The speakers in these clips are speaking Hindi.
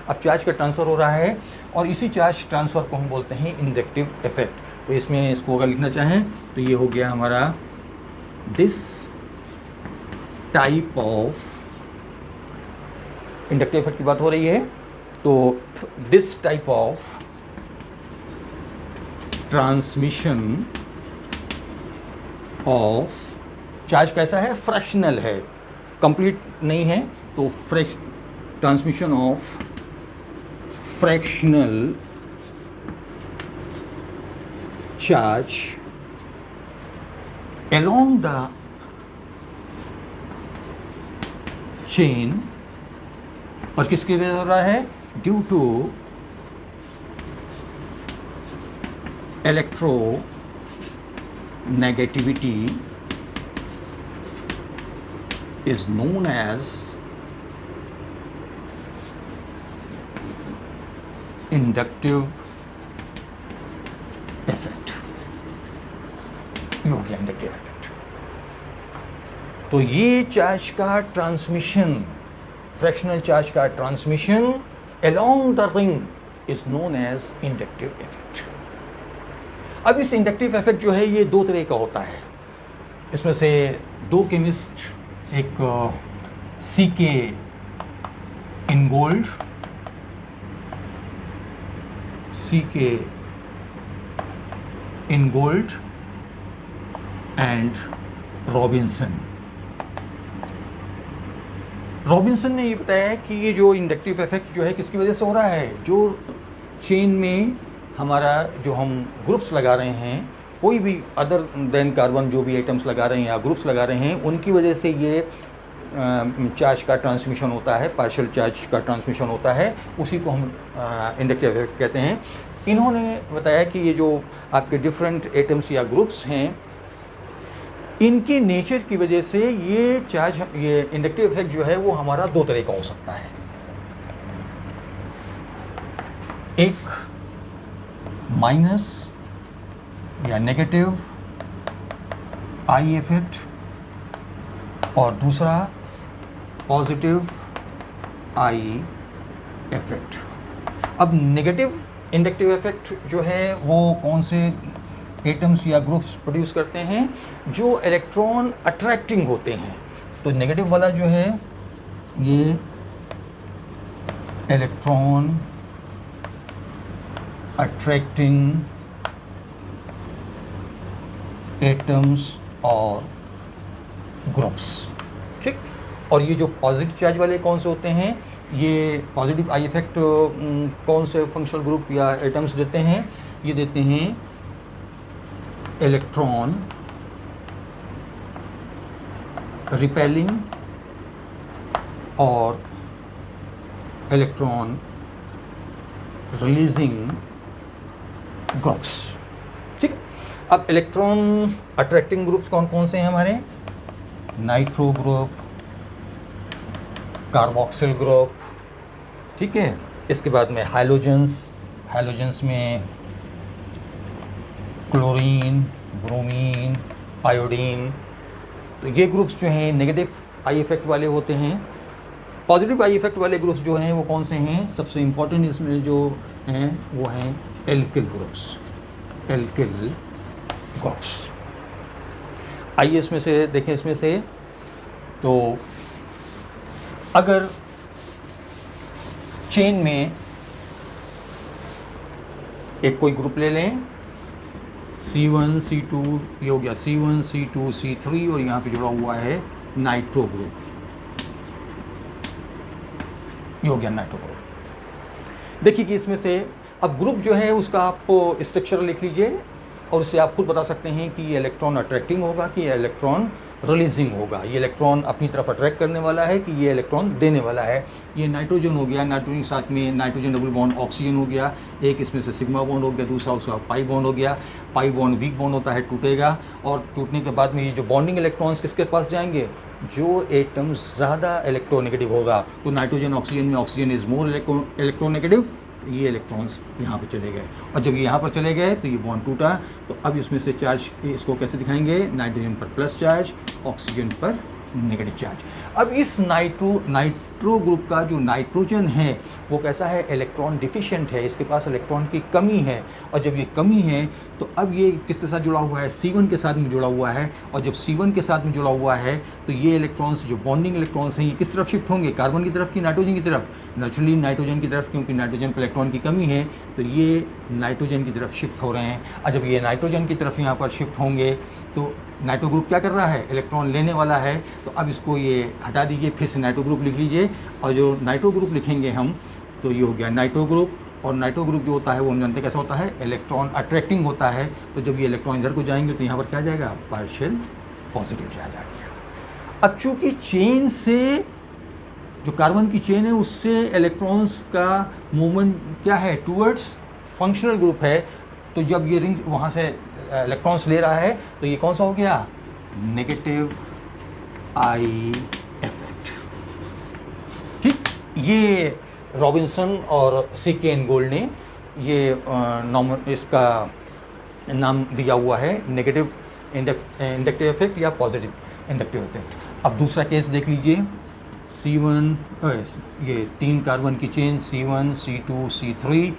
अब चार्ज का ट्रांसफ़र हो रहा है और इसी चार्ज ट्रांसफ़र को हम बोलते हैं इंडक्टिव इफेक्ट। तो इसमें इसको अगर लिखना चाहें तो ये हो गया हमारा this type of, inductive effect की बात हो रही है, तो this type of transmission of charge कैसा है, फ्रैक्शनल है, कंप्लीट नहीं है, तो transmission of fractional charge along the chain, और किसकी वजह हो रहा है, due to electronegativity is known as inductive effect। ये हो गया इंडक्टिव इफेक्ट। तो ये चार्ज का ट्रांसमिशन, फ्रैक्शनल चार्ज का transmission along the ring is known as inductive effect। अब इस इंडक्टिव इफेक्ट जो है ये दो तरह का होता है। इसमें से दो केमिस्ट, एक C.K. इनगोल्ड, C.K. इनगोल्ड एंड रॉबिन्सन ने ये बताया कि ये जो इंडक्टिव इफेक्ट जो है किसकी वजह से हो रहा है, जो चेन में हमारा जो हम ग्रुप्स लगा रहे हैं, कोई भी अदर देन कार्बन जो भी एटम्स लगा रहे हैं या ग्रुप्स लगा रहे हैं, उनकी वजह से ये चार्ज का ट्रांसमिशन होता है, पार्शियल चार्ज का ट्रांसमिशन होता है, उसी को हम इंडक्टिव इफेक्ट कहते हैं। इन्होंने बताया कि ये जो आपके डिफरेंट एटम्स या ग्रुप्स हैं, इनके नेचर की वजह से ये चार्ज, ये इंडक्टिव इफेक्ट जो है वो हमारा दो तरह का हो सकता है। एक माइनस या नेगेटिव आई इफेक्ट और दूसरा पॉजिटिव आई इफेक्ट। अब नेगेटिव इंडक्टिव इफेक्ट जो है वो कौन से एटम्स या ग्रुप्स प्रोड्यूस करते हैं, जो इलेक्ट्रॉन अट्रैक्टिंग होते हैं। तो नेगेटिव वाला जो है ये इलेक्ट्रॉन अट्रैक्टिंग एटम्स और ग्रुप्स, ठीक। और ये जो पॉजिटिव चार्ज वाले कौन से होते हैं, ये पॉजिटिव आई इफेक्ट कौन से फंक्शनल ग्रुप या एटम्स देते हैं, ये देते हैं इलेक्ट्रॉन रिपेलिंग और इलेक्ट्रॉन रिलीजिंग ग्रुप्स, ठीक। अब इलेक्ट्रॉन अट्रैक्टिंग ग्रुप्स कौन कौन से हैं हमारे, नाइट्रो ग्रुप, कार्बोक्सिल ग्रुप, ठीक है। इसके बाद में हाइलोजेंस में क्लोरीन, ब्रोमीन, आयोडीन। तो ये ग्रुप्स जो हैं नेगेटिव आई इफेक्ट वाले होते हैं। पॉजिटिव आई इफेक्ट वाले ग्रुप्स जो हैं वो कौन से हैं, सबसे इम्पोर्टेंट इसमें जो हैं वो हैं एल्किल ग्रुप्स। आइए इसमें से देखें, इसमें से तो अगर चेन में एक कोई ग्रुप ले लें, C1, C2, ये हो गया C1, C2, C3 और यहाँ पे जुड़ा हुआ है नाइट्रो ग्रुप, ये हो गया नाइट्रो ग्रुप। देखिए कि इसमें से अब ग्रुप जो है उसका आप स्ट्रक्चर लिख लीजिए और इससे आप खुद बता सकते हैं कि ये इलेक्ट्रॉन अट्रैक्टिंग होगा कि ये इलेक्ट्रॉन रिलीजिंग होगा, ये इलेक्ट्रॉन अपनी तरफ अट्रैक्ट करने वाला है कि ये इलेक्ट्रॉन देने वाला है। ये नाइट्रोजन हो गया, नाइट्रोजन के साथ में नाइट्रोजन डबल बॉन्ड ऑक्सीजन हो गया, एक इसमें से सिग्मा बॉन्ड हो गया, दूसरा उसका पाई बॉन्ड हो गया। पाई बॉन्ड वीक बॉन्ड होता है, टूटेगा और टूटने के बाद में ये जो बॉन्डिंग इलेक्ट्रॉन्स किसके पास जाएंगे, जो एटम ज़्यादा इलेक्ट्रोनेगेटिव होगा। तो नाइट्रोजन ऑक्सीजन में ऑक्सीजन इज़ मोर इलेक्ट्रोनेगेटिव, ये इलेक्ट्रॉन्स यहाँ पे चले गए और जब ये यहाँ पर चले गए तो ये बॉन्ड टूटा। तो अब इसमें से चार्ज इसको कैसे दिखाएंगे, नाइट्रोजन पर प्लस चार्ज, ऑक्सीजन पर नेगेटिव चार्ज। अब इस नाइट्रो ग्रुप का जो नाइट्रोजन है वो कैसा है, इलेक्ट्रॉन डिफिशिएंट है, इसके पास इलेक्ट्रॉन की कमी है। और जब ये कमी है तो अब ये किसके साथ जुड़ा हुआ है, C1 के साथ में जुड़ा हुआ है। और जब C1 के साथ में जुड़ा हुआ है तो ये इलेक्ट्रॉन्स जो बॉन्डिंग इलेक्ट्रॉन्स हैं ये किस तरफ शिफ्ट होंगे, कार्बन की तरफ कि नाइट्रोजन की तरफ, नेचुरली नाइट्रोजन की तरफ, क्योंकि नाइट्रोजन पर इलेक्ट्रॉन की कमी है तो ये नाइट्रोजन की तरफ शिफ्ट हो रहे हैं। और जब ये नाइट्रोजन की तरफ यहाँ पर शिफ्ट होंगे तो नाइट्रो ग्रुप क्या कर रहा है, इलेक्ट्रॉन लेने वाला है। तो अब इसको ये हटा दीजिए, फिर से नाइट्रो ग्रुप लिख लीजिए। और जो नाइट्रो ग्रुप लिखेंगे हम तो ये हो गया नाइट्रो ग्रुप। और नाइट्रो ग्रुप जो होता है वो हम जानते हैं कैसा होता है, इलेक्ट्रॉन अट्रैक्टिंग होता है। तो जब ये इलेक्ट्रॉन इधर को जाएंगे तो यहाँ पर क्या जाएगा, पार्शियल पॉजिटिव चार्ज आ गया। अब चूँकि चेन से जो कार्बन की चेन है उससे इलेक्ट्रॉन्स का मूवमेंट क्या है, टूवर्ड्स फंक्शनल ग्रुप है। तो जब ये रिंग वहाँ से इलेक्ट्रॉन्स ले रहा है तो ये कौन सा हो गया, नेगेटिव आई इफेक्ट। ठीक, ये रॉबिन्सन और C.K. गोल्ड ने ये इसका नाम दिया हुआ है, नेगेटिव इंडक्टिव इफेक्ट या पॉजिटिव इंडक्टिव इफेक्ट। अब दूसरा केस देख लीजिए, C1 ये 3 कार्बन की चेन C1 C2 C3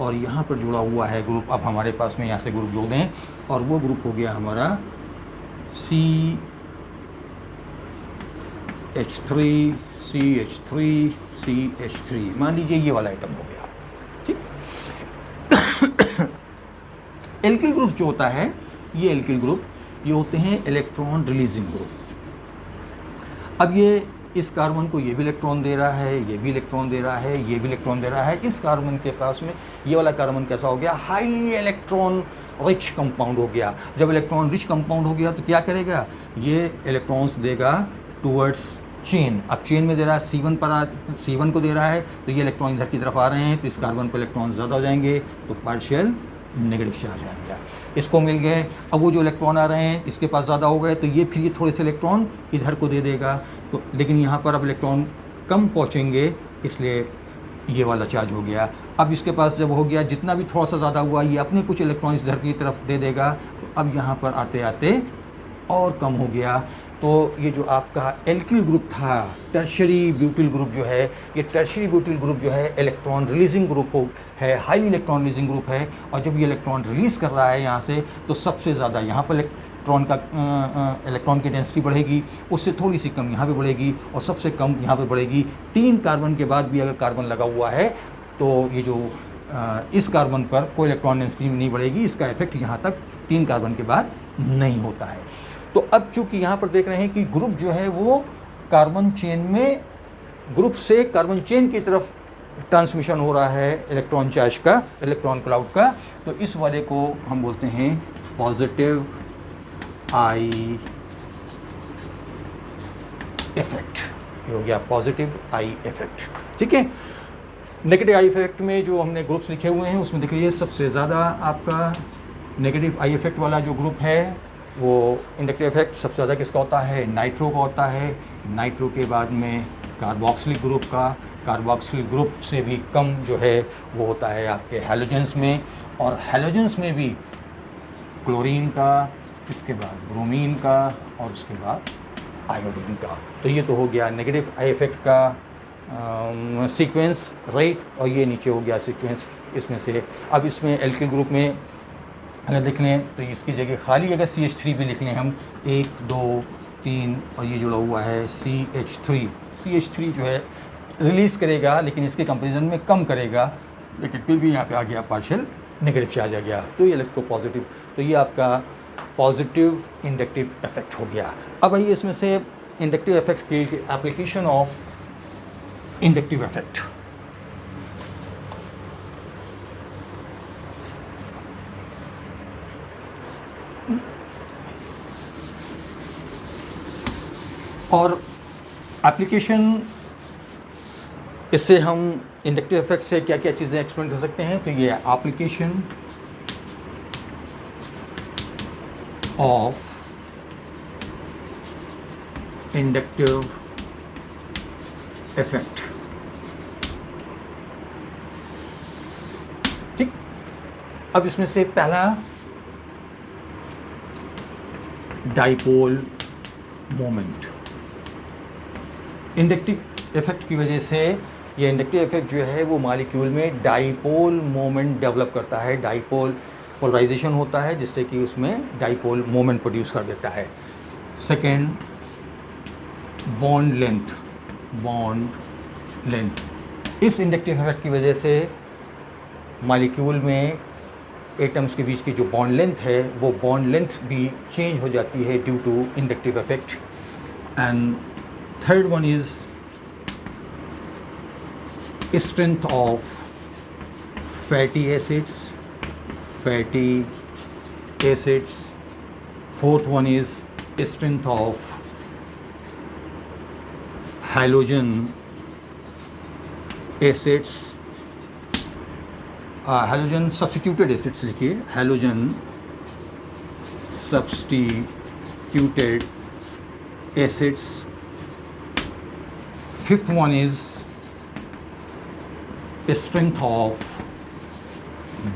और यहाँ पर जुड़ा हुआ है ग्रुप। अब हमारे पास में यहाँ से ग्रुप जोड़ दें और वो ग्रुप हो गया हमारा CH3 CH3 CH3, मान लीजिए ये वाला आइटम हो गया। ठीक एल्किल ग्रुप जो होता है, ये एल्किल ग्रुप ये होते हैं इलेक्ट्रॉन रिलीजिंग ग्रुप। अब ये इस कार्बन को ये भी इलेक्ट्रॉन दे रहा है, ये भी इलेक्ट्रॉन दे रहा है, ये भी इलेक्ट्रॉन दे रहा है। इस कार्बन के पास में ये वाला कार्बन कैसा हो गया, हाईली इलेक्ट्रॉन रिच कंपाउंड हो गया। जब इलेक्ट्रॉन रिच कंपाउंड हो गया तो क्या करेगा, ये इलेक्ट्रॉन्स देगा टूवर्ड्स चेन। अब चेन में दे रहा है C1 को दे रहा है तो ये इलेक्ट्रॉन इधर की तरफ आ रहे हैं तो इस कार्बन पर इलेक्ट्रॉन ज़्यादा हो जाएंगे तो पार्शियल नेगेटिव चार्ज आ गया, इसको मिल गए। अब वो जो इलेक्ट्रॉन आ रहे हैं इसके पास ज़्यादा हो गए तो ये फिर ये थोड़े से इलेक्ट्रॉन इधर को दे देगा। तो लेकिन यहाँ पर अब इलेक्ट्रॉन कम पहुँचेंगे इसलिए ये वाला चार्ज हो गया। अब इसके पास जब हो गया, जितना भी थोड़ा सा ज़्यादा हुआ ये अपने कुछ इलेक्ट्रॉन्स इधर की तरफ दे देगा। तो अब यहाँ पर आते आते और कम हो गया। तो ये जो आपका एल्किल ग्रुप था, टर्शियरी ब्यूटिल ग्रुप जो है, ये टर्शियरी ब्यूटिल ग्रुप जो है इलेक्ट्रॉन रिलीजिंग ग्रुप है, हाईली इलेक्ट्रॉन रिलीजिंग ग्रुप है। और जब ये इलेक्ट्रॉन रिलीज़ कर रहा है यहाँ से तो सबसे ज़्यादा यहाँ पर इलेक्ट्रॉन की डेंसिटी बढ़ेगी, उससे थोड़ी सी कम यहाँ पे बढ़ेगी और सबसे कम यहाँ पे बढ़ेगी। 3 कार्बन के बाद भी अगर कार्बन लगा हुआ है तो ये जो इस कार्बन पर कोई इलेक्ट्रॉन डेंसिटी नहीं बढ़ेगी, इसका इफेक्ट यहाँ तक 3 कार्बन के बाद नहीं होता है। तो अब चूँकि यहाँ पर देख रहे हैं कि ग्रुप जो है वो कार्बन चेन में, ग्रुप से कार्बन चेन की तरफ ट्रांसमिशन हो रहा है इलेक्ट्रॉन चार्ज का, इलेक्ट्रॉन क्लाउड का, तो इस वाले को हम बोलते हैं पॉजिटिव आई इफेक्ट। ये हो गया पॉजिटिव आई इफेक्ट। ठीक है, नेगेटिव आई इफेक्ट में जो हमने ग्रुप्स लिखे हुए हैं उसमें देख लीजिए सबसे ज़्यादा आपका नेगेटिव आई इफेक्ट वाला जो ग्रुप है वो इंडक्टिव इफेक्ट सबसे ज़्यादा किसका होता है, नाइट्रो का होता है। नाइट्रो के बाद में कार्बोक्सिलिक ग्रुप का, कार्बोक्सिलिक ग्रुप से भी कम जो है वो होता है आपके हैलोजेंस में, और हैलोजेंस में भी क्लोरीन का, इसके बाद ब्रोमीन का और उसके बाद आयोडीन का। तो ये तो हो गया नेगेटिव आई इफेक्ट का सीक्वेंस, राइट। और ये नीचे हो गया सीक्वेंस इसमें से। अब इसमें एल्किल ग्रुप में अगर लिख लें तो इसकी जगह खाली अगर CH3 भी लिख लें हम, 1 2 3 और ये जुड़ा हुआ है CH3 जो है रिलीज़ करेगा लेकिन इसके कंपेरिजन में कम करेगा, लेकिन फिर भी यहाँ पे आ गया पार्शियल नेगेटिव चार्ज आ गया। तो ये इलेक्ट्रोपॉजिटिव, तो ये आपका पॉजिटिव इंडक्टिव इफेक्ट हो गया। अब आइए इसमें से इंडक्टिव इफेक्ट की एप्लीकेशन ऑफ इंडक्टिव इफेक्ट। और एप्लीकेशन इससे हम इंडक्टिव इफेक्ट से क्या क्या चीज़ें एक्सप्लेन कर सकते हैं। तो ये एप्लीकेशन ऑफ इंडक्टिव इफेक्ट। ठीक, अब इसमें से पहला डाइपोल मोमेंट। इंडक्टिव इफेक्ट की वजह से ये इंडक्टिव इफेक्ट जो है वो मॉलिक्यूल में डाइपोल मोमेंट डेवलप करता है, डाइपोल पोलराइजेशन होता है जिससे कि उसमें डाइपोल मोमेंट प्रोड्यूस कर देता है। Second, bond length. इस इंडक्टिव इफेक्ट की वजह से मॉलिक्यूल में एटम्स के बीच की जो बॉन्ड लेंथ है वो बॉन्ड लेंथ भी चेंज हो जाती है due to inductive effect. And third one is strength of fatty acids. Fourth one is strength of halogen acids, halogen substituted acids लिखिए, halogen substituted acids. Fifth one is strength of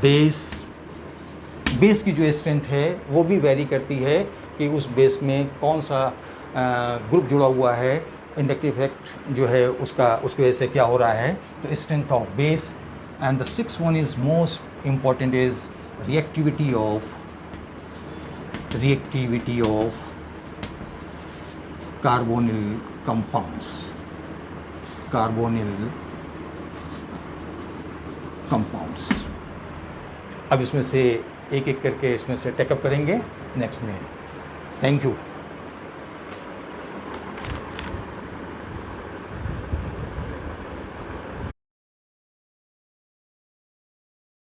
base की जो स्ट्रेंथ है वो भी वेरी करती है कि उस बेस में कौन सा ग्रुप जुड़ा हुआ है, इंडक्टिव इफेक्ट जो है उसकी वजह से क्या हो रहा है, तो strength of base. And the six one is most important is reactivity of carbonyl compounds. अब इसमें से एक एक करके इसमें से टेकअप करेंगे नेक्स्ट में। Thank you.